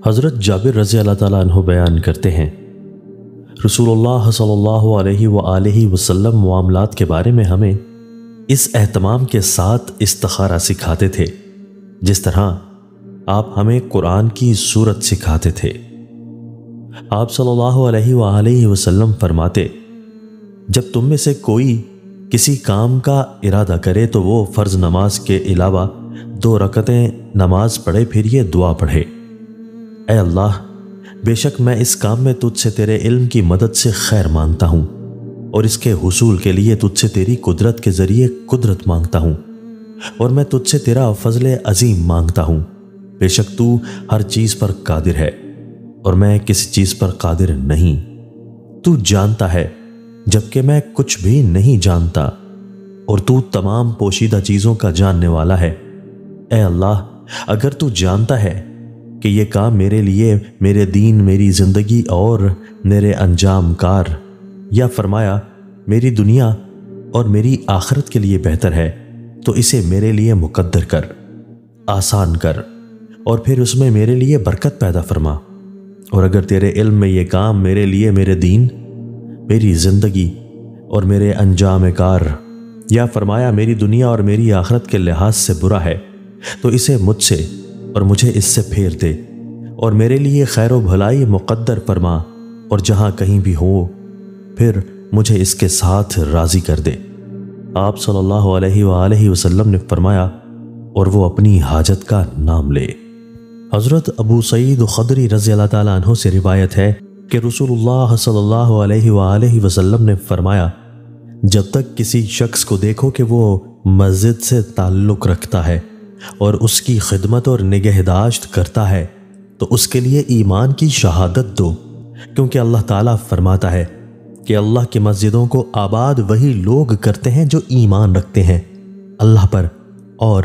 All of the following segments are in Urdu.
حضرت جابر رضی اللہ تعالیٰ عنہ بیان کرتے ہیں، رسول اللہ صلی اللہ علیہ وآلہ وسلم معاملات کے بارے میں ہمیں اس اہتمام کے ساتھ استخارہ سکھاتے تھے جس طرح آپ ہمیں قرآن کی سورت سکھاتے تھے۔ آپ صلی اللہ علیہ وآلہ وسلم فرماتے، جب تم میں سے کوئی کسی کام کا ارادہ کرے تو وہ فرض نماز کے علاوہ 2 رکعتیں نماز پڑھے، پھر یہ دعا پڑھے، اے اللہ، بے شک میں اس کام میں تجھ سے تیرے علم کی مدد سے خیر مانگتا ہوں اور اس کے حصول کے لیے تجھ سے تیری قدرت کے ذریعے قدرت مانگتا ہوں، اور میں تجھ سے تیرا فضل عظیم مانگتا ہوں، بے شک تو ہر چیز پر قادر ہے اور میں کسی چیز پر قادر نہیں، تو جانتا ہے جبکہ میں کچھ بھی نہیں جانتا، اور تو تمام پوشیدہ چیزوں کا جاننے والا ہے۔ اے اللہ، اگر تو جانتا ہے کہ یہ کام میرے لیے، میرے دین، میری زندگی اور میرے انجام کار، یا فرمایا میری دنیا اور میری آخرت کے لیے بہتر ہے، تو اسے میرے لیے مقدر کر، آسان کر، اور پھر اس میں میرے لیے برکت پیدا فرما۔ اور اگر تیرے علم میں یہ کام میرے لیے، میرے دین، میری زندگی اور میرے انجام کار، یا فرمایا میری دنیا اور میری آخرت کے لحاظ سے برا ہے، تو اسے مجھ سے اور مجھے اس سے پھیر دے، اور میرے لیے خیر و بھلائی مقدر فرما، اور جہاں کہیں بھی ہو پھر مجھے اس کے ساتھ راضی کر دے۔ آپ صلی اللہ علیہ وآلہ وسلم نے فرمایا، اور وہ اپنی حاجت کا نام لے۔ حضرت ابو سعید خدری رضی اللہ تعالیٰ عنہ سے روایت ہے کہ رسول اللہ صلی اللہ علیہ وآلہ وسلم نے فرمایا، جب تک کسی شخص کو دیکھو کہ وہ مسجد سے تعلق رکھتا ہے اور اس کی خدمت اور نگہداشت کرتا ہے تو اس کے لیے ایمان کی شہادت دو، کیونکہ اللہ تعالیٰ فرماتا ہے کہ اللہ کی مسجدوں کو آباد وہی لوگ کرتے ہیں جو ایمان رکھتے ہیں اللہ پر اور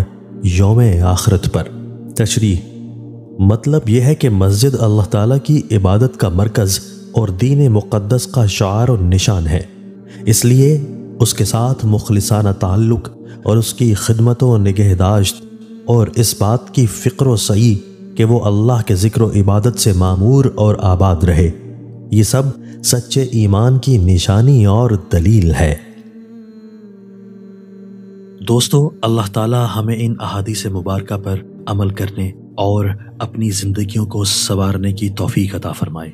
یوم آخرت پر۔ تشریح: مطلب یہ ہے کہ مسجد اللہ تعالیٰ کی عبادت کا مرکز اور دین مقدس کا شعار و نشان ہے، اس لیے اس کے ساتھ مخلصانہ تعلق اور اس کی خدمت و نگہداشت اور اس بات کی فکر و سعی کہ وہ اللہ کے ذکر و عبادت سے معمور اور آباد رہے، یہ سب سچے ایمان کی نشانی اور دلیل ہے۔ دوستو، اللہ تعالیٰ ہمیں ان احادیث مبارکہ پر عمل کرنے اور اپنی زندگیوں کو سنوارنے کی توفیق عطا فرمائے۔